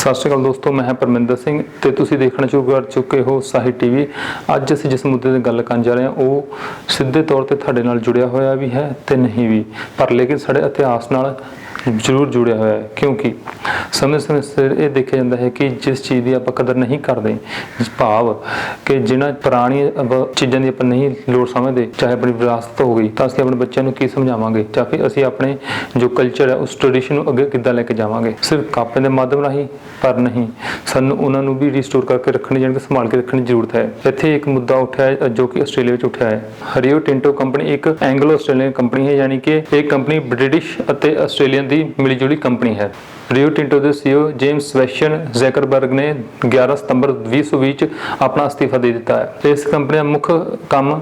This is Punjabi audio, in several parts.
ਸਤਿ ਸ਼੍ਰੀ ਅਕਾਲ ਦੋਸਤੋ, मैं परमिंदर सिंह ਤੇ ਤੁਸੀਂ ਦੇਖਣਾ ਸ਼ੁਰੂ ਕਰ ਚੁੱਕੇ ਹੋ ਸਾਹਿਤ ਟੀਵੀ। ਅੱਜ ਅਸੀਂ ਜਿਸ ਮੁੱਦੇ ਤੇ ਗੱਲ ਕਰਨ ਜਾ ਰਹੇ ਹਾਂ ਉਹ ਸਿੱਧੇ ਤੌਰ ਤੇ ਤੁਹਾਡੇ ਨਾਲ ਜੁੜਿਆ ਹੋਇਆ ਵੀ ਹੈ ਤੇ ਨਹੀਂ ਵੀ, ਪਰ ਲੇਕਿਨ ਸਾਡੇ ਇਤਿਹਾਸ ਨਾਲ ਜ਼ਰੂਰ ਜੁੜਿਆ ਹੋਇਆ ਹੈ। ਕਿਉਂਕਿ ਸਮੇਂ ਸਮੇਂ ਸਿਰ ਇਹ ਦੇਖਿਆ ਜਾਂਦਾ ਹੈ ਕਿ ਜਿਸ ਚੀਜ਼ ਦੀ ਆਪਾਂ ਕਦਰ ਨਹੀਂ ਕਰਦੇ, ਭਾਵ ਕਿ ਜਿਹਨਾਂ ਪੁਰਾਣੀਆਂ ਚੀਜ਼ਾਂ ਦੀ ਆਪਾਂ ਨਹੀਂ ਲੋੜ ਸਮਝਦੇ, ਚਾਹੇ ਆਪਣੀ ਵਿਰਾਸਤ ਹੋ ਗਈ, ਤਾਂ ਅਸੀਂ ਆਪਣੇ ਬੱਚਿਆਂ ਨੂੰ ਕੀ ਸਮਝਾਵਾਂਗੇ, ਜਾਂ ਫਿਰ ਅਸੀਂ ਆਪਣੇ ਜੋ ਕਲਚਰ ਹੈ ਉਸ ਟ੍ਰੈਡੀਸ਼ਨ ਨੂੰ ਅੱਗੇ ਕਿੱਦਾਂ ਲੈ ਕੇ ਜਾਵਾਂਗੇ। ਸਿਰਫ ਕਾਪੇ ਦੇ ਮਾਧਿਅਮ ਰਾਹੀਂ ਪਰ ਨਹੀਂ, ਸਾਨੂੰ ਉਹਨਾਂ ਨੂੰ ਵੀ ਰੀਸਟੋਰ ਕਰਕੇ ਰੱਖਣੀ, ਜਾਣੀ ਕਿ ਸੰਭਾਲ ਕੇ ਰੱਖਣ ਦੀ ਜ਼ਰੂਰਤ ਹੈ। ਇੱਥੇ ਇੱਕ ਮੁੱਦਾ ਉੱਠਿਆ ਹੈ ਜੋ ਕਿ ਆਸਟ੍ਰੇਲੀਆ ਵਿੱਚ ਉੱਠਿਆ ਹੈ। ਰਿਓ ਟਿੰਟੋ ਕੰਪਨੀ ਇੱਕ ਐਂਗਲੋ ਆਸਟ੍ਰੇਲੀਅਨ ਕੰਪਨੀ ਹੈ, ਯਾਨੀ ਕਿ ਇਹ ਕੰਪਨੀ ਬ੍ਰਿਟਿਸ਼ ਅਤੇ ਆਸਟ੍ਰੇਲੀਅਨ ਦੀ ਮਿਲੀ ਜੁਲੀ ਕੰਪਨੀ ਹੈ। ਰਿਓ ਟਿੰਟੋ ਦੇ ਸੀਈਓ ਜੇਮਸ ਸਵੈਸ਼ਨ ਜ਼ੈਕਰਬਰਗ ਨੇ 11 ਸਤੰਬਰ 2020 ਚ ਆਪਣਾ ਅਸਤੀਫਾ ਦੇ ਦਿੱਤਾ ਹੈ। ਇਸ ਕੰਪਨੀ ਦਾ ਮੁੱਖ ਕੰਮ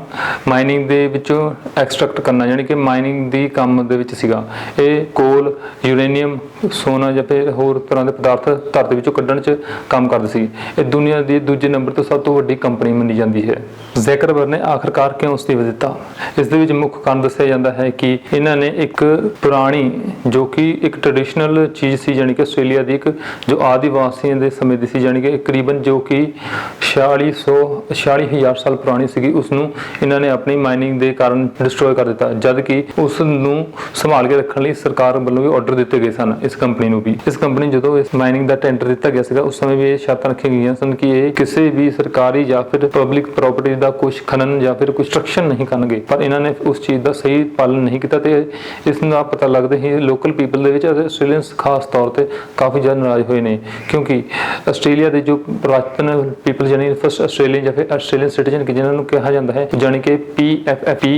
ਮਾਈਨਿੰਗ ਦੇ ਵਿੱਚੋਂ ਐਕਸਟ੍ਰੈਕਟ ਕਰਨਾ, ਯਾਨੀ ਕਿ ਮਾਈਨਿੰਗ ਦੀ ਕੰਮ ਦੇ ਵਿੱਚ ਸੀਗਾ। ਇਹ ਕੋਲ, ਯੂਰੇਨੀਅਮ, ਸੋਨਾ ਜਾਂ ਫਿਰ ਹੋਰ ਤਰ੍ਹਾਂ ਦੇ ਪਦਾਰਥ ਧਰਤੀ ਵਿੱਚੋਂ ਕੱਢਣ 'ਚ ਕੰਮ ਕਰਦੀ ਸੀ। ਇਹ ਦੁਨੀਆ ਦੀ ਦੂਜੇ ਨੰਬਰ ਤੋਂ ਸਭ ਤੋਂ ਵੱਡੀ ਕੰਪਨੀ ਮੰਨੀ ਜਾਂਦੀ ਹੈ। ਜ਼ੈਕਰਬਰਗ ਨੇ ਆਖਰਕਾਰ ਕਿਉਂ ਅਸਤੀਫਾ ਦਿੱਤਾ? ਇਸ ਦੇ ਵਿੱਚ ਮੁੱਖ ਕਾਰਨ ਦੱਸਿਆ ਜਾਂਦਾ ਹੈ ਕਿ ਇਹਨਾਂ ਨੇ ਇੱਕ ਪੁਰਾਣੀ, ਜੋ ਕਿ ਇੱਕ ਟ੍ਰੈਡੀਸ਼ਨਲ ਚੀਜ਼ ਸੀ, ਜਾਣੀ ਕਿ ਆਸਟ੍ਰੇਲੀਆ ਦੀ ਇੱਕ ਜੋ ਆਦੀਵਾਸੀਆਂ ਦੇ ਸਮੇਂ ਦੀ ਸੀ, ਜਾਣੀ ਕਿ ਤਕਰੀਬਨ ਜੋ ਕਿ 46,000 ਸਾਲ ਪੁਰਾਣੀ ਸੀਗੀ, ਉਸ ਨੂੰ ਇਹਨਾਂ ਨੇ ਆਪਣੀ ਮਾਈਨਿੰਗ ਦੇ ਕਾਰਨ ਡਿਸਟਰੋਏ ਕਰ ਦਿੱਤਾ, ਜਦ ਕਿ ਉਸ ਨੂੰ ਸੰਭਾਲ ਕੇ ਰੱਖਣ ਲਈ ਸਰਕਾਰ ਵੱਲੋਂ ਵੀ ਆਰਡਰ ਦਿੱਤੇ ਗਏ ਸਨ। ਇਸ ਕੰਪਨੀ ਨੂੰ ਵੀ, ਇਸ ਕੰਪਨੀ ਜਦੋਂ ਇਸ ਮਾਈਨਿੰਗ ਦਾ ਟੈਂਡਰ ਦਿੱਤਾ ਗਿਆ ਸੀਗਾ, ਉਸ ਸਮੇਂ ਵੀ ਇਹ ਸ਼ਰਤਾਂ ਰੱਖੀਆਂ ਗਈਆਂ ਸਨ ਕਿ ਇਹ ਕਿਸੇ ਵੀ ਸਰਕਾਰੀ ਜਾਂ ਫਿਰ ਪਬਲਿਕ ਪ੍ਰਾਪਰਟੀ ਦਾ ਕੁਝ ਖਨਨ ਜਾਂ ਫਿਰ ਕੰਸਟਰਕਸ਼ਨ ਨਹੀਂ ਕਰਨਗੇ। ਪਰ ਇਹਨਾਂ ਨੇ ਉਸ ਚੀਜ਼ ਦਾ ਸਹੀ ਪਾਲਣ ਨਹੀਂ ਕੀਤਾ ਤੇ ਇਸ ਦਾ ਪਤਾ ਲੱਗਦਾ ਹੀ ਲੋਕਲ ਪੀਪਲ ਦੇ ਵਿੱਚ ਅਤੇ ਆਸਟ੍ਰੇਲੀਅਨਸ ਖਾਸ ਤੌਰ ਤੇ ਕਾਫੀ ਜ਼ਿਆਦਾ ਨਾਰਾਜ਼ ਹੋਏ ਨੇ, ਕਿਉਂਕਿ ਆਸਟ੍ਰੇਲੀਆ ਦੇ ਜੋ ਪੁਰਾਤਨ ਪੀਪਲ, ਜਾਨੀ ਫਸਟ ਆਸਟ੍ਰੇਲੀਅਨ ਜਾਂ ਫਿਰ ਆਸਟ੍ਰੇਲੀਅਨ ਸਿਟੀਜ਼ਨ ਜਿਹਨਾਂ ਨੂੰ ਕਿਹਾ ਜਾਂਦਾ ਹੈ, ਜਾਨੀ ਕਿ PFFP,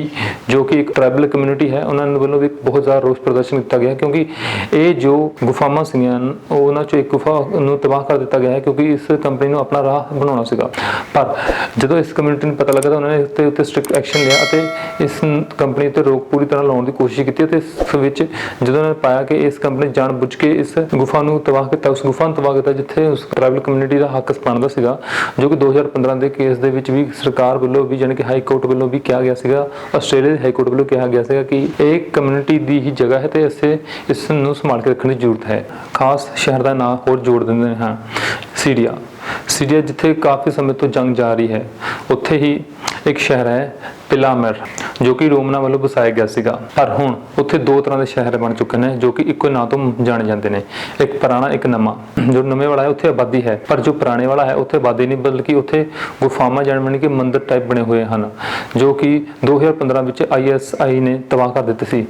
ਜੋ ਕਿ ਇੱਕ ਟ੍ਰਾਈਬਲ ਕਮਿਊਨਿਟੀ ਹੈ, ਉਹਨਾਂ ਵੱਲੋਂ ਵੀ ਬਹੁਤ ਜ਼ਿਆਦਾ ਰੋਸ ਪ੍ਰਦਰਸ਼ਨ ਕੀਤਾ ਗਿਆ, ਕਿਉਂਕਿ ਇਹ ਜੋ ਗੁਫਾਵਾਂ ਸੀਗੀਆਂ ਉਹਨਾਂ ਚੋਂ ਇੱਕ ਗੁਫਾ ਨੂੰ ਤਬਾਹ ਕਰ ਦਿੱਤਾ ਗਿਆ ਹੈ, ਕਿਉਂਕਿ ਇਸ ਕੰਪਨੀ ਨੂੰ ਆਪਣਾ ਰਾਹ ਬਣਾਉਣਾ ਸੀਗਾ। ਪਰ ਜਦੋਂ ਇਸ ਕਮਿਊਨਿਟੀ ਨੂੰ ਪਤਾ ਲੱਗਾ ਤਾਂ ਉਹਨਾਂ ਨੇ ਇਸ ਉੱਤੇ ਸਟ੍ਰਿਕਟ ਐਕਸ਼ਨ ਲਿਆ ਅਤੇ ਇਸ ਕੰਪਨੀ ਤੇ ਰੋਕ ਪੂਰੀ ਤਰ੍ਹਾਂ ਲਾਉਣ ਦੀ ਕੋਸ਼ਿਸ਼ ਕੀਤੀ। ਅਤੇ ਇਸ ਵਿੱਚ ਜਦੋਂ ਉਹਨਾਂ ਨੇ ਪਾਇਆ ਕਿ ਇਸ ਕੰਪਨੀ ਜਾਣ ਬੁੱਝ ਕੇ ਇਸ ਗੁਫਾ ਨੂੰ ਤਬਾਹ ਕੀਤਾ, ਉਸ ਗੁਫਾ ਨੂੰ ਤਬਾਹ ਕੀਤਾ ਜਿੱਥੇ ਉਸ ਟ੍ਰਾਈਬਲ ਕਮਿਊਨਿਟੀ ਦਾ ਹੱਕ ਬਣਦਾ ਸੀਗਾ, ਜੋ ਕਿ 2015 ਦੇ ਕੇਸ ਦੇ ਵਿੱਚ ਵੀ ਸਰਕਾਰ ਵੱਲੋਂ ਵੀ, ਜਾਣੀ ਕਿ ਹਾਈ ਕੋਰਟ ਵੱਲੋਂ ਵੀ ਕਿਹਾ ਗਿਆ ਸੀਗਾ, ਆਸਟ੍ਰੇਲੀਆ ਦੇ ਹਾਈ ਕੋਰਟ ਵੱਲੋਂ ਕਿਹਾ ਗਿਆ ਸੀਗਾ ਕਿ ਇਹ ਕਮਿਊਨਿਟੀ ਦੀ ਹੀ ਜਗ੍ਹਾ ਹੈ ਤੇ ਅਸੀਂ ਇਸ ਨੂੰ ਸੰਭਾਲ ਕੇ ਰੱਖਣ ਦੀ ਜ਼ਰੂਰਤ ਹੈ। ਖਾਸ ਸ਼ਹਿਰ ਦਾ ਨਾਂ ਹੋਰ ਜੋੜ ਦਿੰਦੇ ਹਾਂ, ਸੀਰੀਆ। ਜਿੱਥੇ ਕਾਫੀ ਸਮੇਂ ਤੋਂ ਜੰਗ ਜਾਰੀ ਹੈ, ਉੱਥੇ ਹੀ ਇੱਕ ਸ਼ਹਿਰ ਹੈ ਪਿਲਾਮਰ, ਜੋ ਕਿ ਰੋਮਨਾਂ ਵੱਲੋਂ ਵਸਾਇਆ ਗਿਆ ਸੀਗਾ। ਪਰ ਹੁਣ ਉੱਥੇ ਦੋ ਤਰ੍ਹਾਂ ਦੇ ਸ਼ਹਿਰ ਬਣ ਚੁੱਕੇ ਨੇ ਜੋ ਕਿ ਇੱਕੋ ਨਾਂ ਤੋਂ ਜਾਣੇ ਜਾਂਦੇ ਨੇ, ਇੱਕ ਪੁਰਾਣਾ, ਇੱਕ ਨਵਾਂ। ਜੋ ਨਵੇਂ ਵਾਲਾ ਹੈ ਉੱਥੇ ਆਬਾਦੀ ਹੈ, ਪਰ ਜੋ ਪੁਰਾਣੇ ਵਾਲਾ ਹੈ ਉੱਥੇ ਆਬਾਦੀ ਨਹੀਂ, ਬਲਕਿ ਉੱਥੇ ਗੁਫਾਵਾਂ ਜਾਣੀ ਕਿ ਮੰਦਿਰ ਟਾਈਪ ਬਣੇ ਹੋਏ ਹਨ, ਜੋ ਕਿ 2015 ਵਿੱਚ ISI ਨੇ ਤਬਾਹ ਕਰ ਦਿੱਤੇ ਸੀ।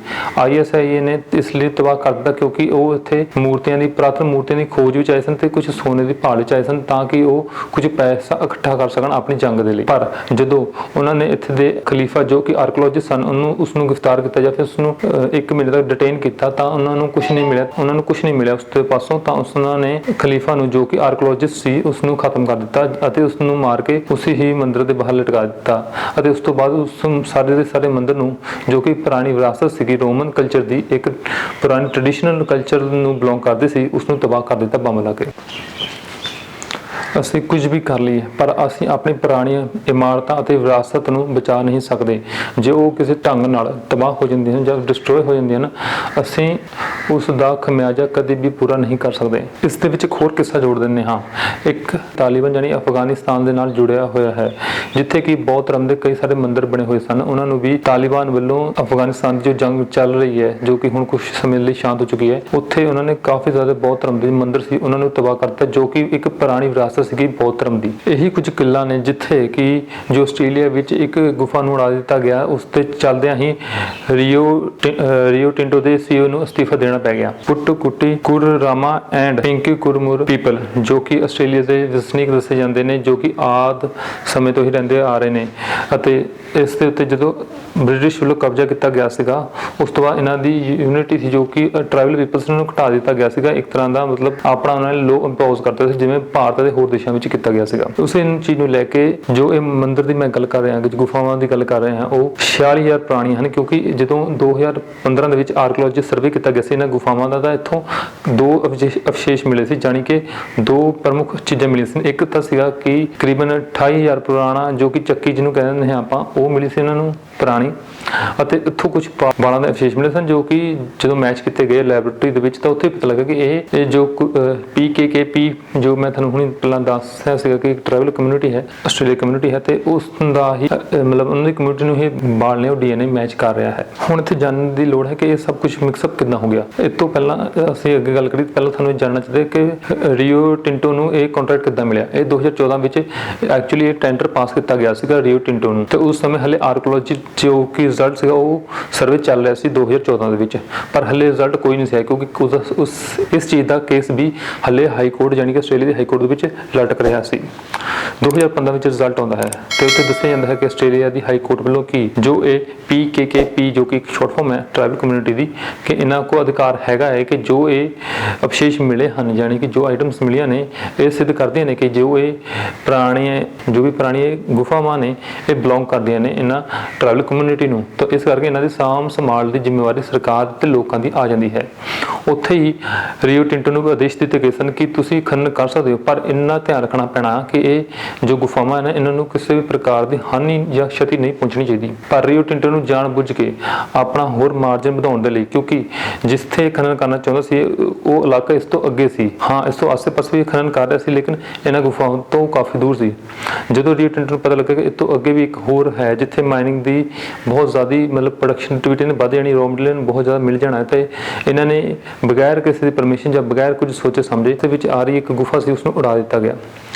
ISI ਨੇ ਇਸ ਲਈ ਤਬਾਹ ਕਰ ਦਿੱਤਾ ਕਿਉਂਕਿ ਉਹ ਇੱਥੇ ਮੂਰਤੀਆਂ ਦੀ, ਪੁਰਾਤਨ ਮੂਰਤੀਆਂ ਦੀ ਖੋਜ ਵਿੱਚ ਆਏ ਸਨ ਤੇ ਕੁਝ ਸੋਨੇ ਦੀ ਭਾਲ ਵਿੱਚ ਆਏ ਸਨ, ਤਾਂ ਕਿ ਉਹ ਕੁਝ ਪੈਸਾ ਇਕੱਠਾ ਕਰ ਸਕਣ ਆਪਣੀ ਜੰਗ ਦੇ ਲਈ। ਪਰ ਜਦੋਂ ਉਹਨਾਂ ਨੇ ਇੱਥੇ ਦੇ ਖਲੀਫਾ, ਜੋ ਕਿ ਆਰਕੀਓਲੋਜਿਸਟ ਸਨ, ਉਸਨੂੰ ਗ੍ਰਿਫਤਾਰ ਕੀਤਾ ਜਾਂ ਫਿਰ ਉਸਨੂੰ 1 ਮਹੀਨੇ ਤੱਕ ਡਿਟੇਨ ਕੀਤਾ, ਤਾਂ ਉਹਨਾਂ ਨੂੰ ਕੁਝ ਨਹੀਂ ਮਿਲਿਆ ਉਸ ਦੇ ਪਾਸੋਂ। ਤਾਂ ਉਹਨਾਂ ਨੇ ਖਲੀਫਾ ਨੂੰ, ਜੋ ਕਿ ਆਰਕੀਓਲੋਜਿਸਟ ਸੀ, ਉਸਨੂੰ ਖਤਮ ਕਰ ਦਿੱਤਾ ਅਤੇ ਉਸਨੂੰ ਮਾਰ ਕੇ ਉਸੇ ਹੀ ਮੰਦਿਰ ਦੇ ਬਾਹਰ ਲਟਕਾ ਦਿੱਤਾ। ਅਤੇ ਉਸ ਤੋਂ ਬਾਅਦ ਉਸ ਸਾਰੇ ਦੇ ਸਾਰੇ ਮੰਦਿਰ ਨੂੰ, ਜੋ ਕਿ ਪੁਰਾਣੀ ਵਿਰਾਸਤ ਸੀਗੀ ਰੋਮਨ ਕਲਚਰ ਦੀ, ਇੱਕ ਪੁਰਾਣੀ ਟ੍ਰੈਡੀਸ਼ਨਲ ਕਲਚਰ ਨੂੰ ਬਿਲੋਂਗ ਕਰਦੇ ਸੀ, ਉਸਨੂੰ ਤਬਾਹ ਕਰ ਦਿੱਤਾ ਬੰਬ ਲਾ ਕੇ। ਅਸੀਂ ਕੁਝ ਵੀ ਕਰ ਲਈਏ, ਪਰ ਅਸੀਂ ਆਪਣੀ ਪੁਰਾਣੀਆਂ ਇਮਾਰਤਾਂ ਅਤੇ ਵਿਰਾਸਤ ਨੂੰ ਬਚਾ ਨਹੀਂ ਸਕਦੇ। ਜੇ ਉਹ ਕਿਸੇ ਢੰਗ ਨਾਲ ਤਬਾਹ ਹੋ ਜਾਂਦੀਆਂ ਹਨ ਜਾਂ ਡਿਸਟਰੋਏ ਹੋ ਜਾਂਦੀਆਂ ਹਨ, ਅਸੀਂ ਉਸ ਦਾ ਖਮਿਆਜਾ ਕਦੇ ਵੀ ਪੂਰਾ ਨਹੀਂ ਕਰ ਸਕਦੇ। ਇਸ ਦੇ ਵਿੱਚ ਇੱਕ ਹੋਰ ਕਿੱਸਾ ਜੋੜ ਦਿੰਦੇ ਹਾਂ। ਇੱਕ ਤਾਲਿਬਾਨ, ਜਾਨੀ ਅਫਗਾਨਿਸਤਾਨ ਦੇ ਨਾਲ ਜੁੜਿਆ ਹੋਇਆ ਹੈ, ਜਿੱਥੇ ਕਿ ਬੌਧ ਧਰਮ ਦੇ ਕਈ ਸਾਰੇ ਮੰਦਿਰ ਬਣੇ ਹੋਏ ਸਨ। ਉਹਨਾਂ ਨੂੰ ਵੀ ਤਾਲਿਬਾਨ ਵੱਲੋਂ ਅਫਗਾਨਿਸਤਾਨ ਦੀ ਜੋ ਜੰਗ ਚੱਲ ਰਹੀ ਹੈ, ਜੋ ਕਿ ਹੁਣ ਕੁਝ ਸਮੇਂ ਲਈ ਸ਼ਾਂਤ ਹੋ ਚੁੱਕੀ ਹੈ, ਉੱਥੇ ਉਹਨਾਂ ਨੇ ਕਾਫੀ ਜ਼ਿਆਦਾ ਬੌਧ ਧਰਮ ਦੇ ਮੰਦਿਰ ਸੀ, ਉਹਨਾਂ ਨੂੰ ਤਬਾਹ ਕਰ ਦਿੱਤਾ, ਜੋ ਕਿ ਇੱਕ ਪੁਰਾਣੀ ਵਿਰਾਸਤ ਸੀਗੀ ਬੌਧ ਧਰਮ ਦੀ। ਇਹੀ ਕੁਝ ਕਿੱਲਾ ਨੇ ਜਿੱਥੇ ਕਿ ਜੋ ਆਸਟ੍ਰੇਲੀਆ ਵਿੱਚ ਇੱਕ ਗੁਫਾ ਨੂੰ ਉਡਾ ਦਿੱਤਾ ਗਿਆ, ਉਸ ਤੇ ਚੱਲਦਿਆਂ ਹੀ ਰਿਓ ਟਿੰਟੋ ਦੇ CEO ਨੂੰ ਅਸਤੀਫਾ ਦੇਣਾ ਪੈ ਗਿਆ। ਪੁੱਟਕੁੱਟੀ ਕੁਰਰਾਮਾ ਐਂਡ ਪਿੰਕੀ ਕੁਰਮੁਰ ਪੀਪਲ, ਜੋ ਕਿ ਆਸਟ੍ਰੇਲੀਆ ਦੇ ਵਸਨੀਕ ਦੱਸੇ ਜਾਂਦੇ ਨੇ, ਜੋ ਕਿ ਆਦ ਸਮੇਂ ਤੋਂ ਹੀ ਰਹਿੰਦੇ ਆ ਰਹੇ ਨੇ। ਅਤੇ ਇਸ ਦੇ ਉੱਤੇ ਜਦੋਂ ਬ੍ਰਿਟਿਸ਼ ਵੱਲੋਂ ਕਬਜ਼ਾ ਕੀਤਾ ਗਿਆ ਸੀਗਾ, ਉਸ ਤੋਂ ਬਾਅਦ ਇਹਨਾਂ ਦੀ ਯੂਨਿਟੀ ਸੀ, ਜੋ ਕਿ ਟ੍ਰਾਈਬਲ ਪੀਪਲਸ ਨੂੰ ਘਟਾ ਦਿੱਤਾ ਗਿਆ ਸੀਗਾ। ਇੱਕ ਤਰ੍ਹਾਂ ਦਾ ਮਤਲਬ ਆਪਣਾ ਉਹਨਾਂ ਨੇ ਲੋ ਇੰਪੋਜ਼ ਕਰਦੇ ਸੀ, ਜਿਵੇਂ ਭਾਰਤ ਦੇ ਹੋਰ ਦੇਸ਼ਾਂ ਵਿੱਚ ਕੀਤਾ ਗਿਆ ਸੀਗਾ। ਉਸੇ ਚੀਜ਼ ਨੂੰ ਲੈ ਕੇ ਜੋ ਇਹ ਮੰਦਿਰ ਦੀ ਮੈਂ ਗੱਲ ਕਰ ਰਿਹਾ, ਗੁਫਾਵਾਂ ਦੀ ਗੱਲ ਕਰ ਰਹੇ ਹਾਂ, ਉਹ 46,000 ਪੁਰਾਣੀਆਂ ਹਨ, ਕਿਉਂਕਿ ਜਦੋਂ 2015 ਦੇ ਵਿੱਚ ਆਰਕੀਓਲੋਜਿਸਟ ਸਰਵੇ ਕੀਤਾ ਗਿਆ ਸੀ ਇਹਨਾਂ ਗੁਫਾਵਾਂ ਦਾ, ਤਾਂ ਇੱਥੋਂ 2 ਅਵਸ਼ੇਸ਼ ਮਿਲੇ ਸੀ, ਜਾਣੀ ਕਿ 2 ਪ੍ਰਮੁੱਖ ਚੀਜ਼ਾਂ ਮਿਲੀਆਂ ਸੀ। ਇੱਕ ਤਾਂ ਸੀਗਾ ਕਿ ਤਕਰੀਬਨ 28,000 ਪੁਰਾਣਾ, ਜੋ ਕਿ ਚੱਕੀ ਜਿਹਨੂੰ ਕਹਿੰਦੇ ਹਾਂ ਆਪਾਂ, ਉਹ ਮਿਲੀ ਸੀ ਇਹਨਾਂ ਨੂੰ ਪੁਰਾਣੀ, ਅਤੇ ਇੱਥੋਂ ਕੁਝ ਵਾਲਾਂ ਦੇ ਅਵਸ਼ੇਸ਼ ਮਿਲੇ ਸਨ, ਜੋ ਕਿ ਜਦੋਂ ਮੈਚ ਕੀਤੇ ਗਏ ਲੈਬੋਰੇਟਰੀ ਦੇ ਵਿੱਚ ਤਾਂ ਉੱਥੇ ਪਤਾ ਲੱਗਾ ਕਿ ਇਹ ਜੋ PKKP ਜੋ ਮੈਂ ਤੁਹਾਨੂੰ ਹੁਣੀ ਪਹਿਲਾਂ ਦੱਸਿਆ ਸੀਗਾ ਕਿ ਇੱਕ ਟ੍ਰਾਈਬਲ ਕਮਿਊਨਿਟੀ ਹੈ, ਆਸਟ੍ਰੇਲੀਆ ਕਮਿਊਨਿਟੀ ਹੈ, ਤੇ ਉਸ ਦਾ ਹੀ ਮਤਲਬ ਉਹਨਾਂ ਦੀ ਕਮਿਊਨਿਟੀ ਨੂੰ ਇਹ ਵਾਲ ਨੇ ਉਹ DNA ਮੈਚ ਕਰ ਰਿਹਾ ਹੈ। ਹੁਣ ਇੱਥੇ ਜਾਣਨ ਦੀ ਲੋੜ ਹੈ ਕਿ ਇਹ ਸਭ ਕੁਝ ਮਿਕਸਅਪ ਕਿੱਦਾਂ ਹੋ ਗਿਆ। ਇਸ ਤੋਂ ਪਹਿਲਾਂ ਅਸੀਂ ਅੱਗੇ ਗੱਲ ਕਰੀ, ਪਹਿਲਾਂ ਤੁਹਾਨੂੰ ਇਹ ਜਾਣਨਾ ਚਾਹੀਦਾ ਕਿ ਰੀਓ ਟਿੰਟੋ ਨੂੰ ਇਹ ਕੰਟਰੈਕਟ ਕਿੱਦਾਂ ਮਿਲਿਆ। ਇਹ 2014 ਵਿੱਚ ਐਕਚੁਅਲੀ ਇਹ ਟੈਂਡਰ ਪਾਸ ਕੀਤਾ ਗਿਆ ਸੀਗਾ ਰੀਓ ਟਿੰਟੋ ਨੂੰ, ਤੇ ਉਸ ਸਮੇਂ ਹਲੇ ਆਰਕੋਲੋਜੀ ਜੋ ਕਿ ਰਿਜ਼ਲਟ ਸੀਗਾ ਉਹ ਸਰਵੇ ਚੱਲ ਰਿਹਾ ਸੀ 2014 ਦੇ ਵਿੱਚ, ਪਰ ਹਲੇ ਰਿਜ਼ਲਟ ਕੋਈ ਨਹੀਂ ਸੀ ਆਇਆ ਕਿਉਂਕਿ ਇਸ ਚੀਜ਼ ਦਾ ਕੇਸ ਵੀ ਹਲੇ ਹਾਈ ਕੋਰਟ ਯਾਨੀ ਕਿ ਆਸਟ੍ਰੇਲੀਆ ਦੀ ਹਾਈ ਕੋਰਟ ਦੇ ਵਿੱਚ ਲਟਕ ਰਿਹਾ ਸੀ। 2015 ਵਿੱਚ ਰਿਜ਼ਲਟ ਆਉਂਦਾ ਹੈ ਤੇ ਉੱਥੇ ਦੱਸਿਆ ਜਾਂਦਾ ਹੈ ਕਿ ਆਸਟ੍ਰੇਲੀਆ ਦੀ ਹਾਈ ਕੋਰਟ ਵੱਲੋਂ ਕਿ ਜੋ ਇਹ PKKP ਜੋ ਕਿ ਇੱਕ ਸ਼ਾਰਟ ਫਾਰਮ ਹੈ ਟ੍ਰਾਈਬਲ ਕਮਿਊਨਿਟੀ ਦੀ, ਕਿ ਇਹਨਾਂ ਕੋਲ ਅਧਿਕਾਰ ਹੈਗਾ ਹੈ ਕਿ ਜੋ ਇਹ ਅਵਸ਼ੇਸ਼ ਮਿਲੇ ਹਨ ਯਾਨੀ ਕਿ ਜੋ ਆਈਟਮਸ ਮਿਲੀਆਂ ਨੇ ਇਹ ਸਿੱਧ ਕਰਦੀਆਂ ਨੇ ਕਿ ਜੋ ਇਹ ਪੁਰਾਣੀ ਗੁਫਾਵਾਂ ਨੇ ਇਹ ਬਿਲੋਂਗ ਕਰਦੀਆਂ ਨੇ ਇਹਨਾਂ ਟ੍ਰਾਈਬਲ ਕਮਿਊਨਿਟੀ ਨੂੰ, ਤਾਂ ਇਸ ਕਰਕੇ ਇਹਨਾਂ ਦੀ ਸਾਂਭ ਸੰਭਾਲ ਦੀ ਜ਼ਿੰਮੇਵਾਰੀ ਸਰਕਾਰ ਤੇ ਲੋਕਾਂ ਦੀ ਆ ਜਾਂਦੀ ਹੈ। ਉੱਥੇ ਹੀ ਰੀਓ ਟਿੰਟੋ ਨੂੰ ਆਦੇਸ਼ ਦਿੱਤੇ ਗਏ ਸਨ ਕਿ ਤੁਸੀਂ ਖਨਨ ਕਰ ਸਕਦੇ ਹੋ, ਪਰ ਇੰਨਾ ਧਿਆਨ ਰੱਖਣਾ ਪੈਣਾ ਕਿ ਇਹ ਜੋ ਗੁਫਾਵਾਂ ਨੇ ਇਹਨਾਂ ਨੂੰ ਕਿਸੇ ਵੀ ਪ੍ਰਕਾਰ ਦੀ ਹਾਨੀ ਜਾਂ क्षति नहीं पहुंचनी चाहिए। पर रीओ टिंटो ਨੂੰ ਜਾਣਬੁੱਝ ਕੇ ਆਪਣਾ ਹੋਰ ਮਾਰਜਨ ਵਧਾਉਣ ਦੇ ਲਈ, ਕਿਉਂਕਿ ਜਿੱਥੇ ਖਨਨ ਕਰਨਾ ਚਾਹੁੰਦਾ ਸੀ ਉਹ ਇਲਾਕਾ ਇਸ ਤੋਂ ਅੱਗੇ ਸੀ, ਹਾਂ ਇਸ ਤੋਂ ਆਸੇ-ਪਾਸੇ ਵੀ ਖਨਨ ਕਰ ਰਿਹਾ ਸੀ ਲੇਕਿਨ ਇਹਨਾਂ ਗੁਫਾਵਾਂ ਤੋਂ ਕਾਫੀ ਦੂਰ ਸੀ। ਜਦੋਂ ਰੀਓ ਟਿੰਟੋ ਨੂੰ ਪਤਾ ਲੱਗਾ ਕਿ ਇਸ ਤੋਂ ਅੱਗੇ ਵੀ ਇੱਕ ਹੋਰ ਹੈ ਜਿੱਥੇ ਮਾਈਨਿੰਗ ਦੀ ਬਹੁਤ ਜ਼ਿਆਦਾ ਮਤਲਬ ਪ੍ਰੋਡਕਸ਼ਨ ਐਕਟੀਵਿਟੀ ਨੇ ਵੱਧ ਜਾਣੀ, ਰॉ ਮਟੀਰੀਅਲ ਬਹੁਤ ਜ਼ਿਆਦਾ ਮਿਲ ਜਾਣਾ, ਤੇ ਇਹਨਾਂ ਨੇ ਬਗੈਰ ਕਿਸੇ ਦੀ ਪਰਮਿਸ਼ਨ ਜਾਂ ਬਗੈਰ ਕੁਝ ਸੋਚੇ ਸਮਝੇ ਤੇ ਵਿੱਚ ਆ ਰਹੀ ਇੱਕ ਗੁਫਾ ਸੀ ਉਸ ਨੂੰ ਉਡਾ ਦਿੱਤਾ ਗਿਆ।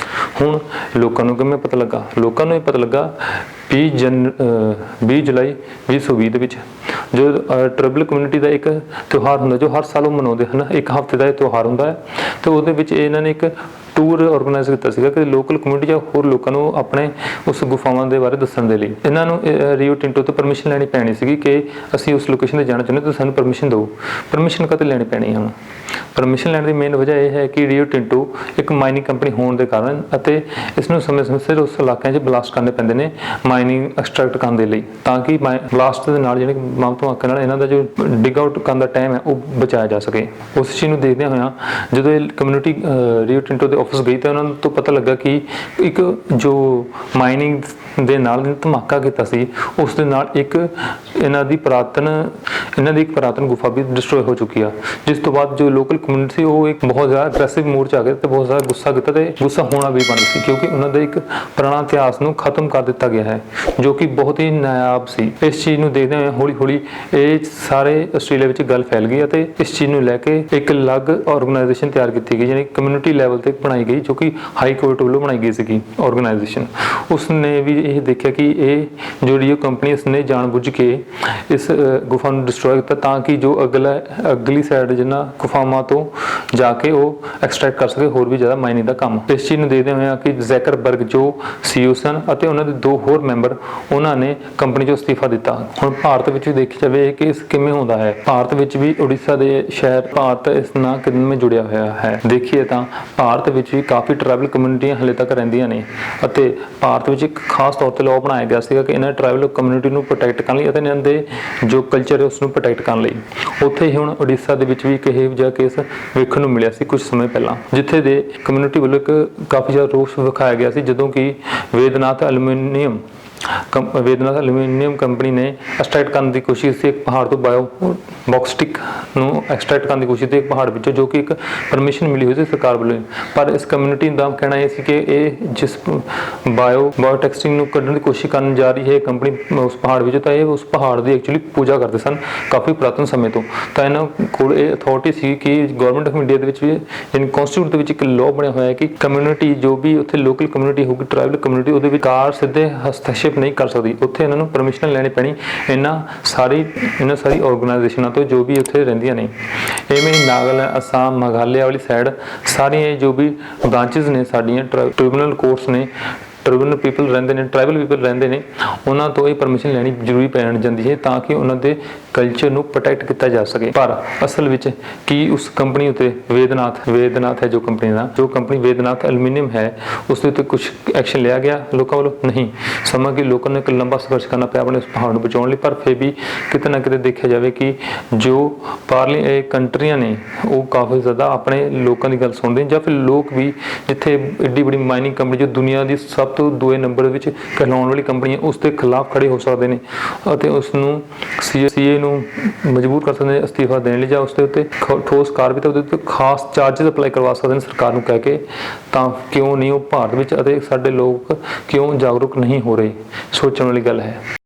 ਹੁਣ ਲੋਕਾਂ ਨੂੰ ਕਿਵੇਂ ਪਤਾ ਲੱਗਾ? ਲੋਕਾਂ ਨੂੰ ਇਹ ਪਤਾ ਲੱਗਾ 20 ਜੁਲਾਈ 2020 ਦੇ ਵਿੱਚ ਜੋ ਟ੍ਰਾਈਬਲ ਕਮਿਊਨਿਟੀ ਦਾ ਇੱਕ ਤਿਉਹਾਰ ਹੁੰਦਾ ਜੋ ਹਰ ਸਾਲ ਉਹ ਮਨਾਉਂਦੇ ਹਨ, ਇੱਕ ਹਫ਼ਤੇ ਦਾ ਇਹ ਤਿਉਹਾਰ ਹੁੰਦਾ ਹੈ, ਤੇ ਉਹਦੇ ਵਿੱਚ ਇਹਨਾਂ ਨੇ ਇੱਕ ਟੂਰ ਆਰਗੇਨਾਈਜ਼ ਕੀਤਾ ਸੀਗਾ ਕਿ ਲੋਕਲ ਕਮਿਊਨਿਟੀ ਜਾਂ ਹੋਰ ਲੋਕਾਂ ਨੂੰ ਆਪਣੇ ਉਸ ਗੁਫਾਵਾਂ ਦੇ ਬਾਰੇ ਦੱਸਣ ਦੇ ਲਈ। ਇਹਨਾਂ ਨੂੰ ਰੀਓ ਟਿੰਟੋ ਤੋਂ ਪਰਮਿਸ਼ਨ ਲੈਣੀ ਪੈਣੀ ਸੀਗੀ ਕਿ ਅਸੀਂ ਉਸ ਲੋਕੇਸ਼ਨ ਤੇ ਜਾਣਾ ਚਾਹੁੰਦੇ, ਤੁਸੀਂ ਸਾਨੂੰ ਪਰਮਿਸ਼ਨ ਦਿਓ। ਪਰਮਿਸ਼ਨ ਕਦੇ ਲੈਣੀ ਪੈਣੀ ਹਨ? ਪਰਮਿਸ਼ਨ ਲੈਣ ਦੀ ਮੇਨ ਵਜ੍ਹਾ ਇਹ ਹੈ ਕਿ ਰੀਓ ਟਿੰਟੋ ਇੱਕ ਮਾਈਨਿੰਗ ਕੰਪਨੀ ਹੋਣ ਦੇ ਕਾਰਨ ਅਤੇ ਇਸ ਨੂੰ ਸਮੇਂ-ਸਮੇਂ ਸਿਰ ਉਸ ਇਲਾਕਿਆਂ 'ਚ ਬਲਾਸਟ ਕਰਨੇ ਪੈਂਦੇ ਨੇ ਮਾਈਨਿੰਗ ਐਕਸਟ੍ਰੈਕਟ ਕਰਨ ਦੇ ਲਈ, ਤਾਂ ਕਿ ਬਲਾਸਟ ਦੇ ਨਾਲ ਜਿਹੜੇ ਮਾਮ ਧਮਾਕੇ ਨਾਲ ਇਹਨਾਂ ਦਾ ਜੋ ਡਿਗ ਆਊਟ ਕਰਨ ਦਾ ਟਾਈਮ ਹੈ ਉਹ ਬਚਾਇਆ ਜਾ ਸਕੇ। ਉਸ ਚੀਜ਼ ਨੂੰ ਦੇਖਦਿਆਂ ਹੋਇਆਂ ਜਦੋਂ ਇਹ ਕਮਿਊਨਿਟੀ ਰੀਓ ਟਿੰਟੋ ਦੇ ਆਫਿਸ ਗਈ ਤਾਂ ਉਹਨਾਂ ਨੂੰ ਤੋਂ ਪਤਾ ਲੱਗਾ ਕਿ ਇੱਕ ਜੋ ਮਾਈਨਿੰਗ ਦੇ ਨਾਲ ਧਮਾਕਾ ਕੀਤਾ ਸੀ ਉਸ ਦੇ ਨਾਲ ਇੱਕ ਇਹਨਾਂ ਦੀ ਇੱਕ ਪੁਰਾਤਨ ਗੁਫਾ ਵੀ ਡਿਸਟਰੋਏ ਹੋ ਚੁੱਕੀ ਆ, ਜਿਸ ਤੋਂ ਬਾਅਦ ਜੋ ਲੋਕਲ ਕਮਿਊਨਿਟੀ ਸੀ ਉਹ ਇੱਕ ਬਹੁਤ ਜ਼ਿਆਦਾ ਅਗਰੈਸਿਵ ਮੂਡ 'ਚ ਆ ਗਏ ਤੇ ਬਹੁਤ ਜ਼ਿਆਦਾ ਗੁੱਸਾ ਕੀਤਾ, ਤੇ ਗੁੱਸਾ ਹੋਣਾ ਵੀ ਬਣ ਸੀ ਕਿਉਂਕਿ ਉਹਨਾਂ ਦੇ ਇੱਕ ਪੁਰਾਣਾ ਇਤਿਹਾਸ ਨੂੰ ਖਤਮ ਕਰ ਦਿੱਤਾ ਗਿਆ ਹੈ ਜੋ ਕਿ ਬਹੁਤ ਹੀ ਨਾਯਾਬ ਸੀ। ਇਸ ਚੀਜ਼ ਨੂੰ ਦੇਖਦੇ ਹੋਏ ਹੌਲੀ-ਹੌਲੀ ਇਹ ਸਾਰੇ ਆਸਟ੍ਰੇਲੀਆ ਵਿੱਚ ਗੱਲ ਫੈਲ ਗਈ ਅਤੇ ਇਸ ਚੀਜ਼ ਨੂੰ ਲੈ ਕੇ ਇੱਕ ਅਲੱਗ ਆਰਗੇਨਾਈਜੇਸ਼ਨ ਤਿਆਰ ਕੀਤੀ ਗਈ, ਯਾਨੀ ਕਮਿਊਨਿਟੀ ਲੈਵਲ ਤੇ ਬਣਾਈ ਗਈ, ਜੋ ਕਿ ਹਾਈ ਕੋਰਟ ਵੱਲੋਂ ਬਣਾਈ ਗਈ ਸੀਗੀ ਆਰਗੇਨਾਈਜੇਸ਼ਨ। ਉਸ ਨੇ ਵੀ ਇਹ ਦੇਖਿਆ ਕਿ ਇਹ ਜਿਹੜੀ ਕੰਪਨੀ ਇਸ ਨੇ ਜਾਣਬੁੱਝ ਕੇ ਇਸ ਗੁਫਾ ਨੂੰ ਡਿਸਟਰੋਏ ਕੀਤਾ ਤਾਂ ਕਿ ਜੋ ਅਗਲੀ ਸਾਈਡ ਜਿੰਨਾ ਗੁਫਾਵਾਂ ਤੋਂ ਜਾ ਕੇ ਉਹ ਐਕਸਟ੍ਰੈਕਟ ਕਰ ਸਕੇ ਹੋਰ ਵੀ ਜ਼ਿਆਦਾ ਮਾਈਨਿੰਗ ਦਾ ਕੰਮ। ਇਸ ਚੀਜ਼ ਨੂੰ ਦੇਖਦੇ ਹੋਏ ਕਿ ਜ਼ੈਕਰਬਰਗ ਜੋ CEO ਸਨ ਅਤੇ ਉਹਨਾਂ ਦੇ 2 ਹੋਰ ਮੈਂਬਰ ਉਹਨਾਂ ਨੇ ਕੰਪਨੀ 'ਚੋਂ ਅਸਤੀਫਾ ਦਿੱਤਾ। ਹੁਣ ਭਾਰਤ ਵਿੱਚ ਵੀ ਦੇਖਿਆ ਜਾਵੇ ਕਿ ਇਸ ਕਿਵੇਂ ਹੁੰਦਾ ਹੈ। ਭਾਰਤ ਵਿੱਚ ਵੀ ਉੜੀਸਾ ਦੇ ਸ਼ਹਿਰ ਭਾਰਤ ਇਸ ਨਾਲ ਕਿਵੇਂ ਜੁੜਿਆ ਹੋਇਆ ਹੈ। ਦੇਖੀਏ ਤਾਂ ਭਾਰਤ ਵਿੱਚ ਵੀ ਕਾਫੀ ਟ੍ਰਾਈਬਲ ਕਮਿਊਨਿਟੀਆਂ ਹਲੇ ਤੱਕ ਰਹਿੰਦੀਆਂ ਨੇ ਅਤੇ ਭਾਰਤ ਵਿੱਚ ਇੱਕ ਖਾਸ ਤੌਰ ਤੇ ਲਾਅ ਬਣਾਇਆ ਗਿਆ ਸੀਗਾ ਕਿ ਇਹਨਾਂ ਟ੍ਰਾਈਬਲ ਕਮਿਊਨਿਟੀ ਨੂੰ ਪ੍ਰੋਟੈਕਟ ਕਰਨ ਲਈ ਅਤੇ ਇਹਨਾਂ ਦੇ ਜੋ ਕਲਚਰ ਹੈ ਉਸ ਨੂੰ ਪ੍ਰੋਟੈਕਟ ਕਰਨ ਲਈ। ਉੱਥੇ ਹੀ ਹੁਣ ਉੜੀਸਾ ਦੇ ਵਿੱਚ ਵੀ ਇੱਕ ਇਹੋ ਜਿਹਾ ਕੇਸ ਵੇਖਣ ਨੂੰ ਮਿਲਿਆ ਸੀ ਕੁਝ ਸਮੇਂ ਪਹਿਲਾਂ, ਜਿੱਥੇ ਦੇ ਕਮਿਊਨਿਟੀ ਵੱਲੋਂ ਇੱਕ ਕਾਫੀ ਜ਼ਿਆਦਾ ਰੋਸ ਵਿਖਾਇਆ ਗਿਆ ਸੀ ਜਦੋਂ ਕਿ ਵੇਦਨਾਥ ਐਲੂਮੀਨੀਅਮ ਕੰਪਨੀ ਨੇ ਐਕਸਟ੍ਰੈਕਟ ਕਰਨ ਦੀ ਕੋਸ਼ਿਸ਼ ਸੀ ਇੱਕ ਪਹਾੜ ਤੋਂ ਬਾਕਸਟਿਕ ਨੂੰ ਐਕਸਟ੍ਰੈਕਟ ਕਰਨ ਦੀ ਕੋਸ਼ਿਸ਼ ਸੀ ਇੱਕ ਪਹਾੜ ਵਿੱਚੋਂ, ਜੋ ਕਿ ਇੱਕ ਪਰਮਿਸ਼ਨ ਮਿਲੀ ਹੋਈ ਸੀ ਸਰਕਾਰ ਵੱਲੋਂ। ਪਰ ਇਸ ਕਮਿਊਨਿਟੀ ਦਾ ਕਹਿਣਾ ਇਹ ਸੀ ਕਿ ਇਹ ਜਿਸ ਬਾਇਓਟੈਕਸਟਿੰਗ ਨੂੰ ਕੱਢਣ ਦੀ ਕੋਸ਼ਿਸ਼ ਕਰਨ ਜਾ ਰਹੀ ਹੈ ਕੰਪਨੀ ਉਸ ਪਹਾੜ ਵਿੱਚ, ਤਾਂ ਇਹ ਉਸ ਪਹਾੜ ਦੀ ਐਕਚੁਅਲੀ ਪੂਜਾ ਕਰਦੇ ਸਨ ਕਾਫੀ ਪੁਰਾਤਨ ਸਮੇਂ ਤੋਂ। ਤਾਂ ਇਹਨਾਂ ਕੋਲ ਇਹ ਅਥਾਰਟੀ ਸੀ ਕਿ ਗਵਰਨਮੈਂਟ ਆਫ ਇੰਡੀਆ ਦੇ ਵਿੱਚ ਵੀ ਕਨਸਟੀਟਿਊਟ ਦੇ ਵਿੱਚ ਇੱਕ ਲਾਅ ਬਣਿਆ ਹੋਇਆ ਹੈ ਕਿ ਕਮਿਊਨਿਟੀ ਜੋ ਵੀ ਉੱਥੇ ਲੋਕਲ ਕਮਿਊਨਿਟੀ ਹੋਊਗੀ ਟ੍ਰਾਈਬਲ ਕਮਿਊਨਿਟੀ ਉਹਦੇ ਵਿਚਕਾਰ ਸਿੱਧੇ ਹਸਤਕਸ਼ੇਪ ਨਹੀਂ ਕਰ ਸਕਦੀ, ਉੱਥੇ ਇਹਨਾਂ ਨੂੰ ਪਰਮਿਸ਼ਨ ਲੈਣੀ ਪੈਣੀ ਇਹਨਾਂ ਸਾਰੀ ਆਰਗੇਨਾਈਜੇਸ਼ਨਾਂ ਤੋਂ ਜੋ ਵੀ ਉੱਥੇ ਰਹਿੰਦੀਆਂ ਨੇ। ਇਵੇਂ ਹੀ ਨਾਗਾਲੈਂਡ, ਅਸਾਮ, ਮੇਘਾਲਿਆ ਵਾਲੀ ਸਾਈਡ ਸਾਰੀਆਂ ਜੋ ਵੀ ਬ੍ਰਾਂਚਿਸ ਨੇ ਸਾਡੀਆਂ ਟ੍ਰਿਬਿਊਨਲ ਕੋਰਟਸ ਨੇ, ਟ੍ਰਾਈਬਲ ਪੀਪਲ ਰਹਿੰਦੇ ਨੇ ਉਹਨਾਂ ਤੋਂ ਇਹ ਪਰਮਿਸ਼ਨ ਲੈਣੀ ਜ਼ਰੂਰੀ ਪੈ ਜਾਂਦੀ ਹੈ ਤਾਂ ਕਿ ਉਹਨਾਂ ਦੇ ਕਲਚਰ ਨੂੰ ਪ੍ਰੋਟੈਕਟ ਕੀਤਾ ਜਾ ਸਕੇ। ਪਰ ਅਸਲ ਵਿੱਚ ਕੀ ਉਸ ਕੰਪਨੀ ਉਤੇ ਵੇਦਨਾਥ ਹੈ ਜੋ ਕੰਪਨੀ ਵੇਦਨਾਥ ਐਲੂਮੀਨੀਅਮ ਹੈ, ਉਸ ਦੇ ਉੱਤੇ ਕੁਝ ਐਕਸ਼ਨ ਲਿਆ ਗਿਆ ਲੋਕਾਂ ਵੱਲੋਂ? ਨਹੀਂ। ਸਮਾਂ ਕਿ ਲੋਕਾਂ ਨੂੰ ਇੱਕ ਲੰਬਾ ਸੰਘਰਸ਼ ਕਰਨਾ ਪਿਆ ਆਪਣੇ ਉਸ ਪਹਾੜ ਨੂੰ ਬਚਾਉਣ ਲਈ, ਪਰ ਫਿਰ ਵੀ ਕਿਤੇ ਨਾ ਕਿਤੇ ਦੇਖਿਆ ਜਾਵੇ ਕਿ ਜੋ ਬਾਹਰਲੀ ਕੰਟਰੀਆਂ ਨੇ ਉਹ ਕਾਫੀ ਜ਼ਿਆਦਾ ਆਪਣੇ ਲੋਕਾਂ ਦੀ ਗੱਲ ਸੁਣਦੇ ਨੇ, ਜਾਂ ਫਿਰ ਲੋਕ ਵੀ ਜਿੱਥੇ ਐਡੀ ਬੜੀ ਮਾਈਨਿੰਗ ਕੰਪਨੀ ਜੋ ਦੁਨੀਆ ਦੀ ਸਭ ਤੋਂ ਦੂਏ ਨੰਬਰ ਵਿੱਚ ਕਹਿਲਾਉਣ ਵਾਲੀ ਕੰਪਨੀ ਹੈ ਉਸ ਦੇ ਖਿਲਾਫ ਖੜੇ ਹੋ ਸਕਦੇ ਨੇ ਅਤੇ ਉਸ ਨੂੰ ਸੀਏ ਨੂੰ ਮਜਬੂਰ ਕਰ ਸਕਦੇ ਨੇ ਅਸਤੀਫਾ ਦੇਣ ਲਈ, ਜਾਂ ਉਸ ਦੇ ਉੱਤੇ ਠੋਸ ਕਾਰਵਾਈ ਤੇ ਉਹਦੇ ਉੱਤੇ ਖਾਸ ਚਾਰਜਸ ਅਪਲਾਈ ਕਰਵਾ ਸਕਦੇ ਨੇ ਸਰਕਾਰ ਨੂੰ ਕਹਿ ਕੇ। ਤਾਂ ਕਿਉਂ ਨਹੀਂ ਉਹ ਭਾਰਤ ਵਿੱਚ ਅਤੇ ਸਾਡੇ ਲੋਕ ਕਿਉਂ ਜਾਗਰੂਕ ਨਹੀਂ ਹੋ ਰਹੇ? ਸੋਚਣ ਵਾਲੀ ਗੱਲ ਹੈ।